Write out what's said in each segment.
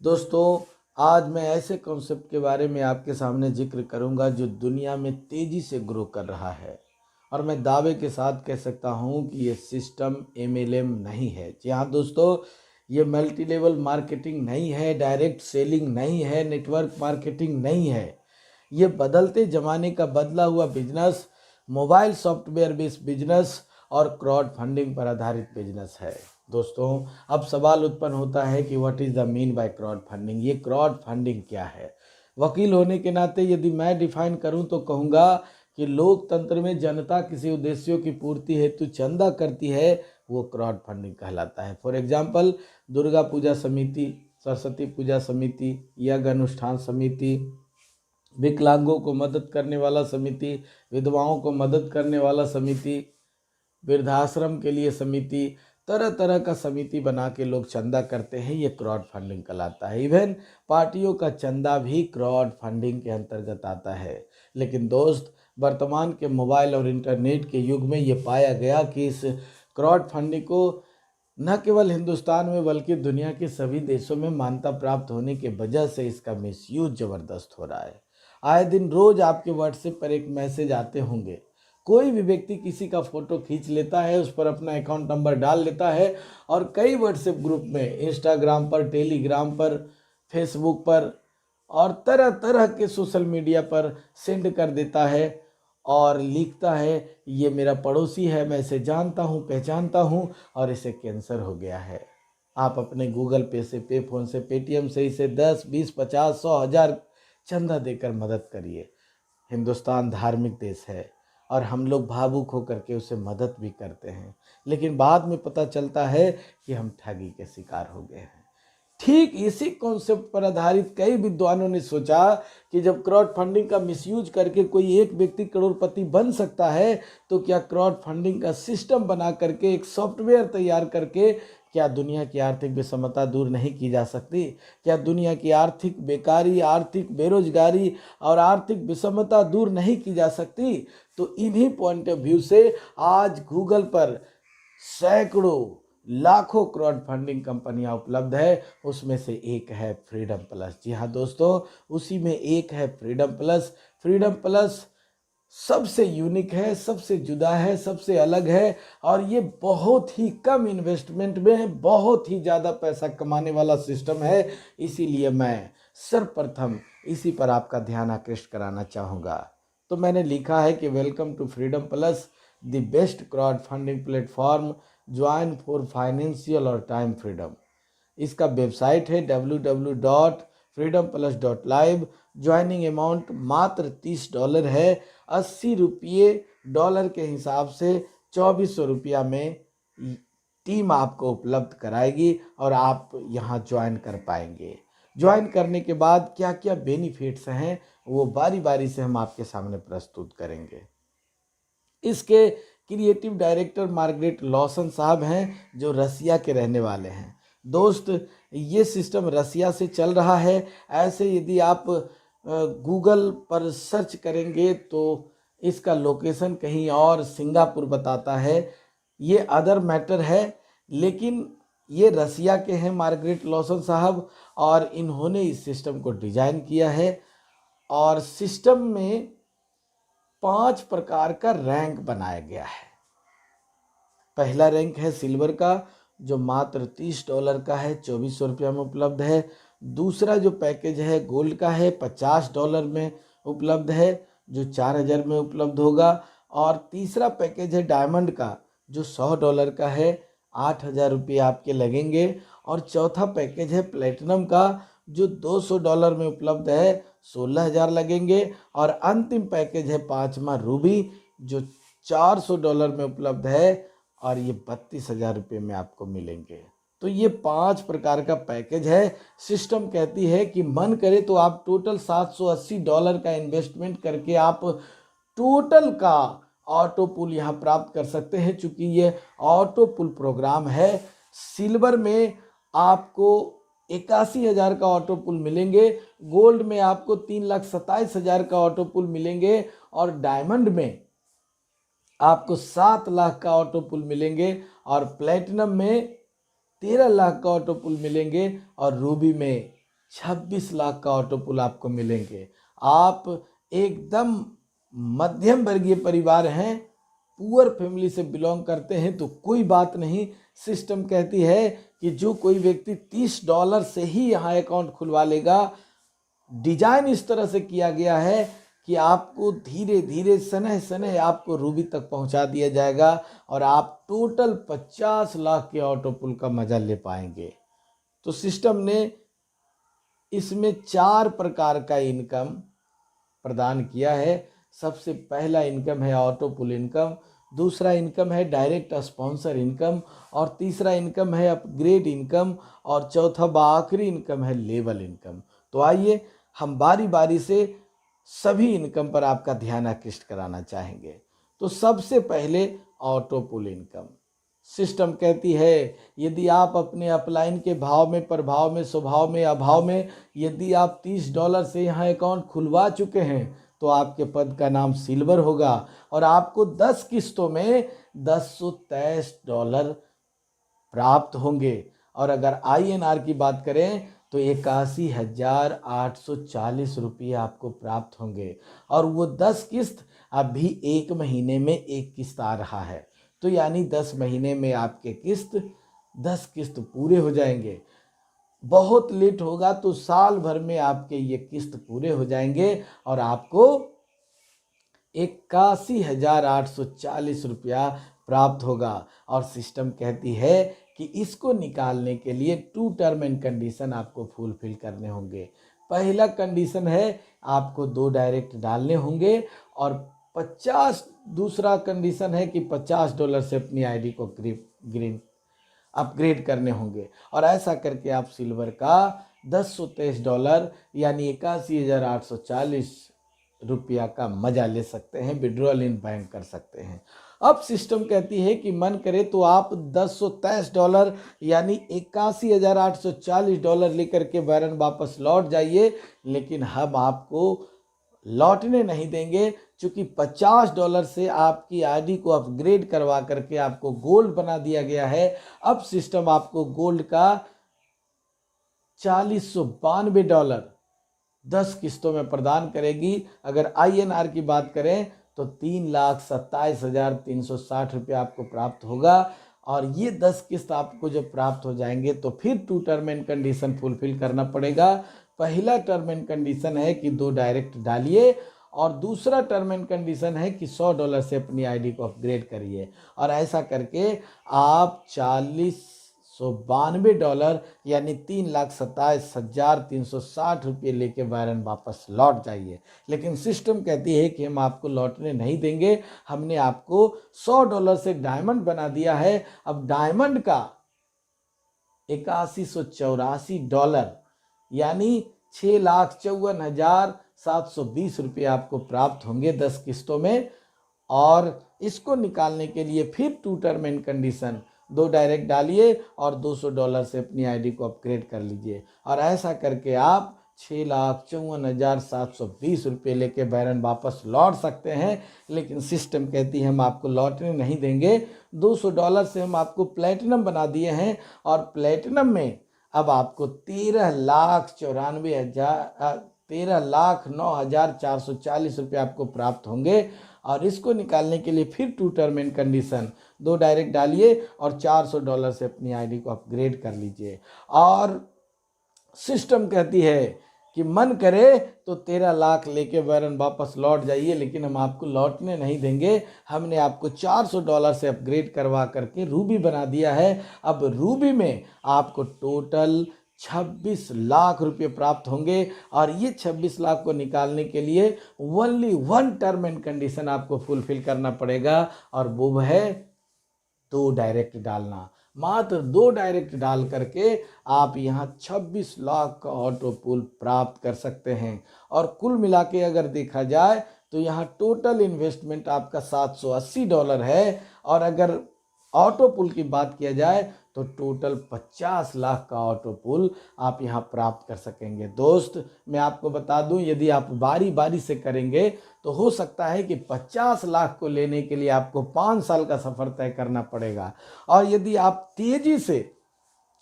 दोस्तों, आज मैं ऐसे कॉन्सेप्ट के बारे में आपके सामने जिक्र करूंगा जो दुनिया में तेज़ी से ग्रो कर रहा है। और मैं दावे के साथ कह सकता हूं कि ये सिस्टम एमएलएम नहीं है। जी हाँ दोस्तों, ये मल्टी लेवल मार्केटिंग नहीं है, डायरेक्ट सेलिंग नहीं है, नेटवर्क मार्केटिंग नहीं है। ये बदलते ज़माने का बदला हुआ business, mobile software based business और क्राउड फंडिंग पर आधारित बिजनेस है। दोस्तों, अब सवाल उत्पन्न होता है कि what is the mean by crowd funding. ये क्राउड फंडिंग क्या है? वकील होने के नाते यदि मैं डिफाइन करूं तो कहूँगा कि लोकतंत्र में जनता किसी उद्देश्यों की पूर्ति हेतु चंदा करती है, वो क्राउड फंडिंग कहलाता है। फॉर एग्जाम्पल, दुर्गा पूजा समिति, सरस्वती पूजा समिति, यज्ञ अनुष्ठान समिति, विकलांगों को मदद करने वाला समिति, विधवाओं को मदद करने वाला समिति, वृद्धाश्रम के लिए समिति, तरह तरह का समिति बना के लोग चंदा करते हैं। ये क्राउड फंडिंग कहलाता है। इवन पार्टियों का चंदा भी क्राउड फंडिंग के अंतर्गत आता है। लेकिन दोस्त, वर्तमान के मोबाइल और इंटरनेट के युग में ये पाया गया कि इस क्राउड फंडिंग को न केवल हिंदुस्तान में बल्कि दुनिया के सभी देशों में मान्यता प्राप्त होने के वजह से इसका मिसयूज ज़बरदस्त हो रहा है। आए दिन रोज आपके व्हाट्सएप पर एक मैसेज आते होंगे। कोई भी व्यक्ति किसी का फोटो खींच लेता है, उस पर अपना अकाउंट नंबर डाल लेता है और कई व्हाट्सएप ग्रुप में, इंस्टाग्राम पर, टेलीग्राम पर, फेसबुक पर और तरह तरह के सोशल मीडिया पर सेंड कर देता है और लिखता है, ये मेरा पड़ोसी है, मैं इसे जानता हूँ, पहचानता हूँ और इसे कैंसर हो गया है। आप अपने गूगल पे से, पे फोन से, पेटीएम से इसे 10, 20, 50, 100, 1000 चंदा देकर मदद करिए। हिंदुस्तान धार्मिक देश है और हम लोग भावुक होकर के उसे मदद भी करते हैं, लेकिन बाद में पता चलता है कि हम ठगी के शिकार हो गए हैं। ठीक इसी कॉन्सेप्ट पर आधारित कई विद्वानों ने सोचा कि जब क्राउड फंडिंग का मिसयूज करके कोई एक व्यक्ति करोड़पति बन सकता है, तो क्या क्राउड फंडिंग का सिस्टम बना करके, एक सॉफ्टवेयर तैयार करके, क्या दुनिया की आर्थिक विषमता दूर नहीं की जा सकती? क्या दुनिया की आर्थिक बेकारी, आर्थिक बेरोजगारी और आर्थिक विषमता दूर नहीं की जा सकती? तो इन्हीं पॉइंट ऑफ व्यू से आज गूगल पर सैकड़ों, लाखों क्राउड फंडिंग कंपनियां उपलब्ध है। उसमें से एक है फ्रीडम प्लस। जी हाँ दोस्तों, उसी में एक है फ्रीडम प्लस। फ्रीडम प्लस सबसे यूनिक है, सबसे जुदा है, सबसे अलग है और ये बहुत ही कम इन्वेस्टमेंट में बहुत ही ज़्यादा पैसा कमाने वाला सिस्टम है। इसीलिए मैं सर्वप्रथम इसी पर आपका ध्यान आकृष्ट कराना चाहूँगा। तो मैंने लिखा है कि welcome to freedom plus, the best crowd funding platform, join for financial और टाइम फ्रीडम। इसका वेबसाइट है www.freedomplus.live। ज्वाइनिंग अमाउंट मात्र $30 है। $80 डॉलर के हिसाब से 2400 में टीम आपको उपलब्ध कराएगी और आप यहाँ ज्वाइन कर पाएंगे। ज्वाइन करने के बाद क्या क्या बेनिफिट्स हैं, वो बारी बारी से हम आपके सामने प्रस्तुत करेंगे। इसके क्रिएटिव डायरेक्टर मार्गरेट लॉसन साहब हैं, जो रसिया के रहने वाले हैं। दोस्त, ये सिस्टम रसिया से चल रहा है। ऐसे यदि आप गूगल पर सर्च करेंगे तो इसका लोकेशन कहीं और सिंगापुर बताता है। ये अदर मैटर है, लेकिन ये रसिया के हैं मार्गरेट लॉसन साहब और इन्होंने इस सिस्टम को डिजाइन किया है। और सिस्टम में 5 प्रकार का रैंक बनाया गया है। पहला रैंक है सिल्वर का, जो मात्र $30 का है, 2400 में उपलब्ध है। दूसरा जो पैकेज है गोल्ड का है, $50 में उपलब्ध है, जो 4000 में उपलब्ध होगा। और तीसरा पैकेज है डायमंड का, जो $100 का है, $8000 आपके लगेंगे। और चौथा पैकेज है प्लेटिनम का, जो $200 में उपलब्ध है, 16000 लगेंगे। और अंतिम पैकेज है पांचवा रूबी, जो $400 में उपलब्ध है और ये $32,000 में आपको मिलेंगे। तो ये 5 प्रकार का पैकेज है। सिस्टम कहती है कि मन करे तो आप टोटल $780 का इन्वेस्टमेंट करके आप टोटल का ऑटो पुल यहाँ प्राप्त कर सकते हैं। चूंकि ये ऑटो पुल प्रोग्राम है, सिल्वर में आपको 81,000 का ऑटो पुल मिलेंगे, गोल्ड में आपको 3,27,000 का ऑटो पुल मिलेंगे और डायमंड में आपको 7 लाख का ऑटो पुल मिलेंगे और प्लेटिनम में 13 लाख का ऑटो पुल मिलेंगे और रूबी में 26 लाख का ऑटो पुल आपको मिलेंगे। आप एकदम मध्यम वर्गीय परिवार हैं, पुअर फैमिली से बिलोंग करते हैं तो कोई बात नहीं। सिस्टम कहती है कि जो कोई व्यक्ति $30 से ही यहाँ अकाउंट खुलवा लेगा, डिजाइन इस तरह से किया गया है कि आपको धीरे धीरे सनह सनह आपको रूबी तक पहुंचा दिया जाएगा और आप टोटल 50 लाख के ऑटो पुल का मजा ले पाएंगे। तो सिस्टम ने इसमें 4 प्रकार का इनकम प्रदान किया है। सबसे पहला इनकम है ऑटो पुल इनकम, दूसरा इनकम है डायरेक्ट स्पॉन्सर इनकम, और तीसरा इनकम है अपग्रेड इनकम, और चौथा आखिरी इनकम है लेवल इनकम। तो आइए हम बारी बारी से सभी इनकम पर आपका ध्यान आकृष्ट कराना चाहेंगे। तो सबसे पहले ऑटो पुल इनकम। सिस्टम कहती है यदि आप अपने अपलाइन के भाव में, प्रभाव में, स्वभाव में, अभाव में यदि आप $30 से यहाँ अकाउंट खुलवा चुके हैं तो आपके पद का नाम सिल्वर होगा और आपको 10 किस्तों में $1023 प्राप्त होंगे। और अगर INR की बात करें तो 81,840 रुपये आपको प्राप्त होंगे, और वो 10 किस्त अभी 1 महीने में 1 किस्त आ रहा है। तो यानी 10 महीने में आपके 10 किस्त पूरे हो जाएंगे। बहुत लेट होगा तो साल भर में आपके ये किस्त पूरे हो जाएंगे और आपको 81,840 रुपया प्राप्त होगा। और सिस्टम कहती है कि इसको निकालने के लिए 2 टर्म एंड कंडीशन आपको फुलफिल करने होंगे। पहला कंडीशन है आपको 2 डायरेक्ट डालने होंगे, और 50 दूसरा कंडीशन है कि $50 से अपनी आईडी को ग्रीन अपग्रेड करने होंगे। और ऐसा करके आप सिल्वर का $1023 यानी 81,840 रुपया का मजा ले सकते हैं, विड्रॉल इन बैंक कर सकते हैं। अब सिस्टम कहती है कि मन करे तो आप $1023 यानी $81,840 लेकर के बैरन वापस लौट जाइए, लेकिन हम आपको लौटने नहीं देंगे, क्योंकि $50 से आपकी आईडी को अपग्रेड करवा करके आपको गोल्ड बना दिया गया है। अब सिस्टम आपको गोल्ड का $4,192 10 किस्तों में प्रदान करेगी। अगर INR की बात करें तो 3,27,360 रुपये आपको प्राप्त होगा। और ये 10 किस्त आपको जब प्राप्त हो जाएंगे तो फिर 2 टर्म एंड कंडीशन फुलफिल करना पड़ेगा। पहला टर्म एंड कंडीशन है कि 2 डायरेक्ट डालिए, और दूसरा टर्म एंड कंडीशन है कि $100 से अपनी आईडी को अपग्रेड करिए। और ऐसा करके आप $4,192 यानी 3,27,360 रुपये लेके बैरन वापस लौट जाइए। लेकिन सिस्टम कहती है कि हम आपको लौटने नहीं देंगे, हमने आपको $100 से डायमंड बना दिया है। अब डायमंड का $8184 यानी 6,54,720 रुपये आपको प्राप्त होंगे 10 किस्तों में। और इसको निकालने के लिए फिर 2 टर्म एंड कंडीशन, 2 डायरेक्ट डालिए और $200 से अपनी आईडी को अपग्रेड कर लीजिए। और ऐसा करके आप 6,54,720 रुपये लेके बैरन वापस लौट सकते हैं। लेकिन सिस्टम कहती है हम आपको लौटने नहीं देंगे। $200 से हम आपको प्लेटिनम बना दिए हैं, और प्लेटिनम में अब आपको 13,09,440 रुपये आपको प्राप्त होंगे। और इसको निकालने के लिए फिर 2 टर्म एंड कंडीशन, 2 डायरेक्ट डालिए और $400 से अपनी आईडी को अपग्रेड कर लीजिए। और सिस्टम कहती है कि मन करे तो 13 लाख लेके बैरन वापस लौट जाइए, लेकिन हम आपको लौटने नहीं देंगे। हमने आपको $400 से अपग्रेड करवा करके रूबी बना दिया है। अब रूबी में आपको टोटल 26 लाख रुपये प्राप्त होंगे। और ये 26 लाख को निकालने के लिए ओनली 1 टर्म एंड कंडीशन आपको फुलफिल करना पड़ेगा, और वो है 2 डायरेक्ट डालना। मात्र 2 डायरेक्ट डाल करके आप यहाँ 26 लाख का ऑटो पुल प्राप्त कर सकते हैं। और कुल मिला के अगर देखा जाए तो यहाँ टोटल इन्वेस्टमेंट आपका $780 है। और अगर ऑटो पुल की बात किया जाए तो टोटल 50 लाख का ऑटो पुल आप यहाँ प्राप्त कर सकेंगे। दोस्त, मैं आपको बता दूं, यदि आप बारी बारी से करेंगे तो हो सकता है कि 50 लाख को लेने के लिए आपको 5 साल का सफ़र तय करना पड़ेगा। और यदि आप तेज़ी से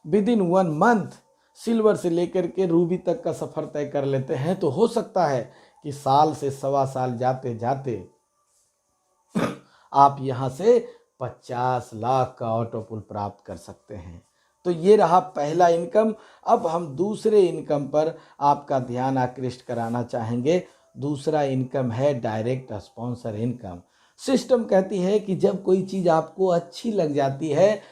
विदिन 1 मंथ सिल्वर से लेकर के रूबी तक का सफ़र तय कर लेते हैं, तो हो सकता है कि साल से सवा साल जाते जाते आप यहाँ से 50 लाख का ऑटो पुल प्राप्त कर सकते हैं। तो ये रहा पहला इनकम। अब हम दूसरे इनकम पर आपका ध्यान आकृष्ट कराना चाहेंगे। दूसरा इनकम है डायरेक्ट स्पॉन्सर इनकम। सिस्टम कहती है कि जब कोई चीज़ आपको अच्छी लग जाती है,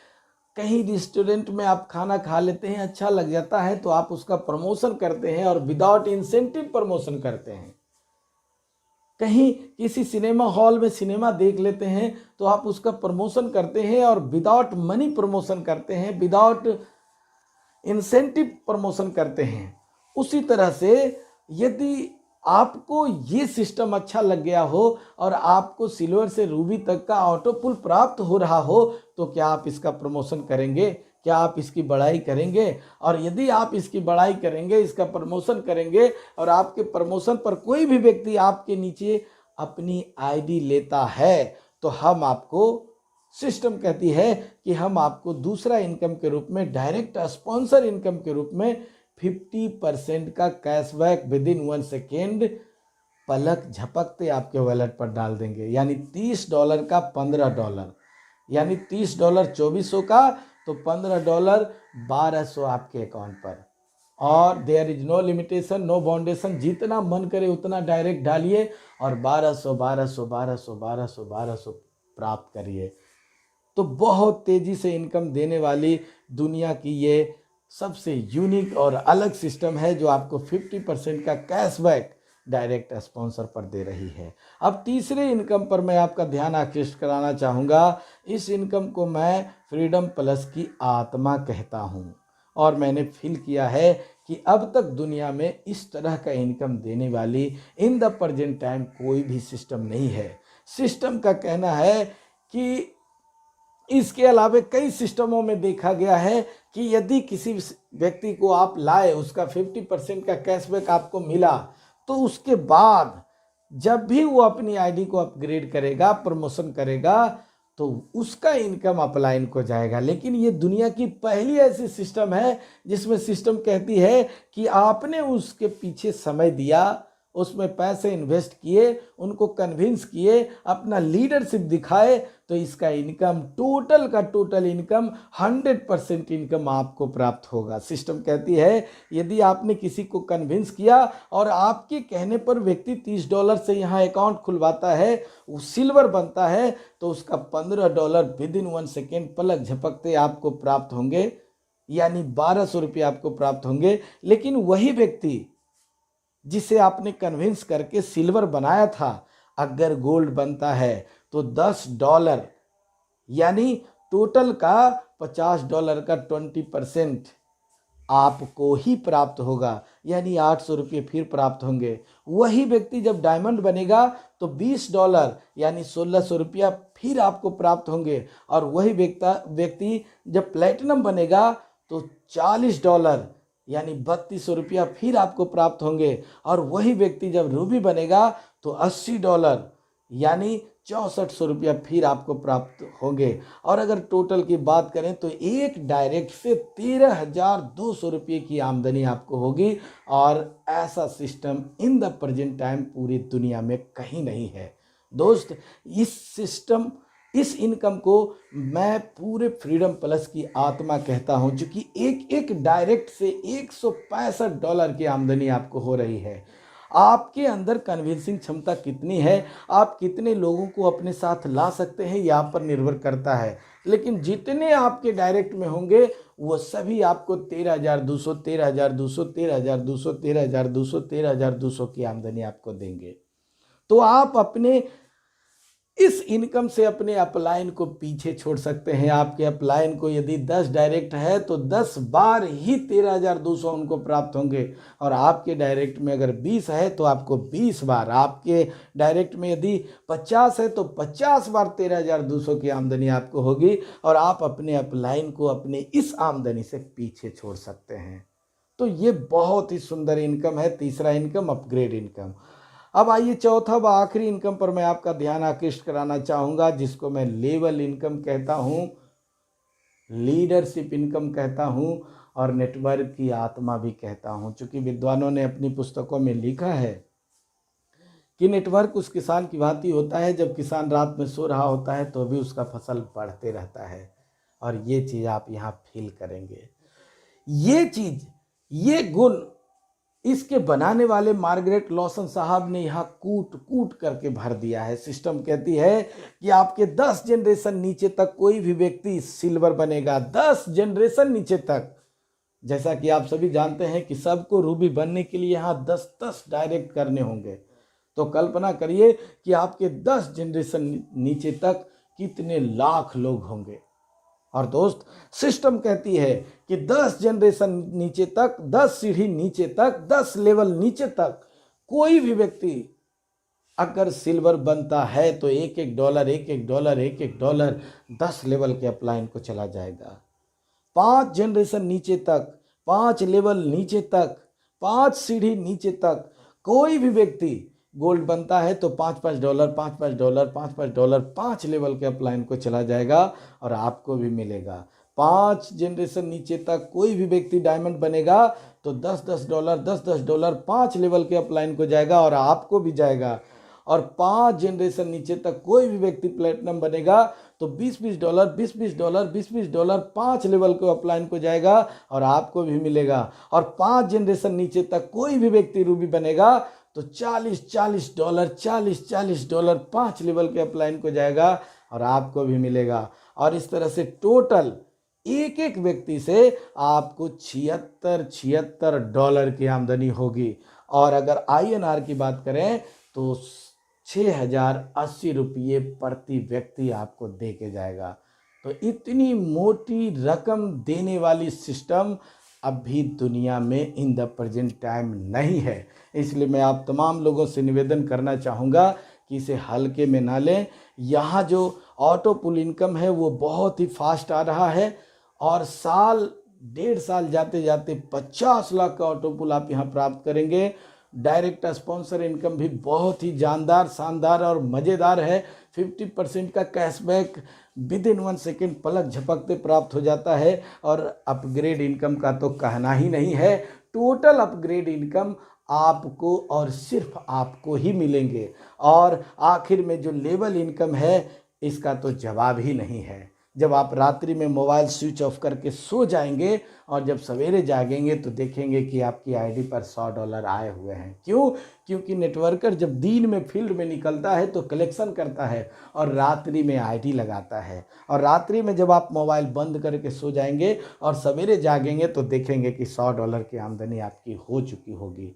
कहीं रेस्टोरेंट में आप खाना खा लेते हैं, अच्छा लग जाता है, तो आप उसका प्रमोशन करते हैं और विदाउट इंसेंटिव प्रमोशन करते हैं। कहीं किसी सिनेमा हॉल में सिनेमा देख लेते हैं तो आप उसका प्रमोशन करते हैं और विदाउट मनी प्रमोशन करते हैं, विदाउट इंसेंटिव प्रमोशन करते हैं। उसी तरह से यदि आपको ये सिस्टम अच्छा लग गया हो और आपको सिल्वर से रूबी तक का ऑटो पुल प्राप्त हो रहा हो, तो क्या आप इसका प्रमोशन करेंगे? क्या आप इसकी बड़ाई करेंगे? और यदि आप इसकी बड़ाई करेंगे, इसका प्रमोशन करेंगे और आपके प्रमोशन पर कोई भी व्यक्ति आपके नीचे अपनी आईडी लेता है, तो हम आपको, सिस्टम कहती है कि हम आपको दूसरा इनकम के रूप में, डायरेक्ट स्पॉन्सर इनकम के रूप में 50% का कैशबैक विद इन 1 सेकेंड पलक झपकते आपके वॉलेट पर डाल देंगे। यानी $30 का $15, यानी $30 2400 का, तो $15 1200 आपके अकाउंट पर। और there is no limitation, no boundation, जितना मन करे उतना डायरेक्ट डालिए और 1200 प्राप्त करिए। तो बहुत तेज़ी से इनकम देने वाली दुनिया की ये सबसे यूनिक और अलग सिस्टम है, जो आपको 50% का कैशबैक डायरेक्ट स्पॉन्सर पर दे रही है। अब तीसरे इनकम पर मैं आपका ध्यान आकृष्ट कराना चाहूँगा। इस इनकम को मैं फ्रीडम प्लस की आत्मा कहता हूँ और मैंने फील किया है कि अब तक दुनिया में इस तरह का इनकम देने वाली इन द प्रेजेंट टाइम कोई भी सिस्टम नहीं है। सिस्टम का कहना है कि इसके अलावा कई सिस्टमों में देखा गया है कि यदि किसी व्यक्ति को आप लाए, उसका 50% का कैशबैक आपको मिला, तो उसके बाद जब भी वो अपनी आईडी को अपग्रेड करेगा, प्रमोशन करेगा, तो उसका इनकम अपलाइन को जाएगा। लेकिन ये दुनिया की पहली ऐसी सिस्टम है जिसमें सिस्टम कहती है कि आपने उसके पीछे समय दिया, उसमें पैसे इन्वेस्ट किए, उनको कन्विंस किए, अपना लीडरशिप दिखाए, तो इसका इनकम, टोटल का टोटल इनकम 100% इनकम आपको प्राप्त होगा। सिस्टम कहती है यदि आपने किसी को कन्विंस किया और आपके कहने पर व्यक्ति $30 से यहाँ अकाउंट खुलवाता है, वो सिल्वर बनता है, तो उसका $15 विद इन 1 सेकेंड पलक झपकते आपको प्राप्त होंगे, यानी 1200 रुपये आपको प्राप्त होंगे। लेकिन वही व्यक्ति जिसे आपने कन्विंस करके सिल्वर बनाया था, अगर गोल्ड बनता है तो $10, यानी टोटल का $50 का 20% आपको ही प्राप्त होगा, यानी 800 रुपये फिर प्राप्त होंगे। वही व्यक्ति जब डायमंड बनेगा तो $20, यानी 1600 रुपया फिर आपको प्राप्त होंगे। और वही व्यक्ति जब प्लेटिनम बनेगा तो $40, यानी 3200 रुपया फिर आपको प्राप्त होंगे। और वही व्यक्ति जब रूबी बनेगा तो $80, यानी 6400 रुपया फिर आपको प्राप्त होंगे। और अगर टोटल की बात करें तो एक डायरेक्ट से 13,200 रुपये की आमदनी आपको होगी। और ऐसा system in the present time पूरी दुनिया में कहीं नहीं है। दोस्त, इस इनकम को मैं पूरे फ्रीडम प्लस की आत्मा कहता हूं, जो कि एक डायरेक्ट से $165 की आमदनी आपको हो रही है। आपके अंदर कन्विंसिंग क्षमता कितनी है, आप कितने लोगों को अपने साथ ला सकते हैं, यहाँ पर निर्भर करता है। लेकिन जितने आपके डायरेक्ट में होंगे वो सभी आपको 13,200, 13,200, 13,200, 13,200, 13,200 की आमदनी आपको देंगे। तो आप अपने इस इनकम से अपने अपलाइन को पीछे छोड़ सकते हैं। आपके अपलाइन को यदि 10 डायरेक्ट है तो 10 बार ही 13,200 उनको प्राप्त होंगे। और आपके डायरेक्ट में अगर 20 है तो आपको 20 बार, आपके डायरेक्ट में यदि 50 है तो 50 बार 13,200 की आमदनी आपको होगी। और आप अपने अपलाइन को अपने इस आमदनी से पीछे छोड़ सकते हैं। तो ये बहुत ही सुंदर इनकम है, तीसरा इनकम अपग्रेड इनकम। अब आइए चौथा व आखिरी इनकम पर मैं आपका ध्यान आकृष्ट कराना चाहूँगा, जिसको मैं लेवल इनकम कहता हूँ, लीडरशिप इनकम कहता हूँ। और नेटवर्क की आत्मा भी कहता हूँ। चूँकि विद्वानों ने अपनी पुस्तकों में लिखा है कि नेटवर्क उस किसान की भांति होता है, जब किसान रात में सो रहा होता है तो भी उसका फसल बढ़ते रहता है। और ये चीज़ आप यहाँ फील करेंगे। ये चीज़, ये गुण इसके बनाने वाले मार्गरेट लॉसन साहब ने यहाँ कूट कूट करके भर दिया है। सिस्टम कहती है कि आपके 10 जनरेशन नीचे तक कोई भी व्यक्ति सिल्वर बनेगा, 10 जनरेशन नीचे तक। जैसा कि आप सभी जानते हैं कि सबको रूबी बनने के लिए यहाँ 10-10 डायरेक्ट करने होंगे। तो कल्पना करिए कि आपके 10 जनरेशन नीचे तक कितने लाख लोग होंगे। और दोस्त, सिस्टम कहती है कि 10 जनरेशन नीचे तक, 10 सीढ़ी नीचे तक, 10 लेवल नीचे तक कोई भी व्यक्ति अगर सिल्वर बनता है तो $1-1, $1-1, $1-1 10 लेवल के अपलाइन को चला जाएगा। 5 जनरेशन नीचे तक, 5 लेवल नीचे तक, 5 सीढ़ी नीचे तक कोई भी व्यक्ति गोल्ड बनता है तो $5-5, $5-5, $5-5 5 लेवल के अपलाइन को चला जाएगा और आपको भी मिलेगा। 5 जनरेशन नीचे तक कोई भी व्यक्ति डायमंड बनेगा तो $10-10, $10-10 5 लेवल के अपलाइन को जाएगा और आपको भी जाएगा। और 5 जनरेशन नीचे तक कोई भी व्यक्ति प्लेटिनम बनेगा तो $20-20, $20-20, $20-20 5 लेवल के अपलाइन को जाएगा और आपको भी मिलेगा। और 5 जनरेशन नीचे तक कोई भी व्यक्ति रूबी बनेगा तो $40-40, $40-40 5 लेवल के अपलाइन को जाएगा और आपको भी मिलेगा। और इस तरह से टोटल एक एक व्यक्ति से आपको $76 की आमदनी होगी। और अगर INR की बात करें तो 6,080 रुपये प्रति व्यक्ति आपको दे के जाएगा। तो इतनी मोटी रकम देने वाली सिस्टम अभी दुनिया में इन द प्रेजेंट टाइम नहीं है। इसलिए मैं आप तमाम लोगों से निवेदन करना चाहूँगा कि इसे हल्के में ना लें। यहाँ जो ऑटो पुल इनकम है वो बहुत ही फास्ट आ रहा है और साल 1.5 साल जाते जाते 50 लाख का ऑटो पुल आप यहाँ प्राप्त करेंगे। डायरेक्ट स्पॉन्सर इनकम भी बहुत ही जानदार, शानदार और मज़ेदार है। 50% का कैशबैक विद इन 1 सेकेंड पलक झपकते प्राप्त हो जाता है। और अपग्रेड इनकम का तो कहना ही नहीं है। टोटल अपग्रेड इनकम आपको और सिर्फ आपको ही मिलेंगे। और आखिर में जो लेवल इनकम है इसका तो जवाब ही नहीं है। जब आप रात्रि में मोबाइल स्विच ऑफ करके सो जाएंगे और जब सवेरे जागेंगे तो देखेंगे कि आपकी आईडी पर $100 आए हुए हैं। क्यों? क्योंकि नेटवर्कर जब दिन में फील्ड में निकलता है तो कलेक्शन करता है और रात्रि में आईडी लगाता है। और रात्रि में जब आप मोबाइल बंद करके सो जाएंगे और सवेरे जागेंगे तो देखेंगे कि $100 की आमदनी आपकी हो चुकी होगी।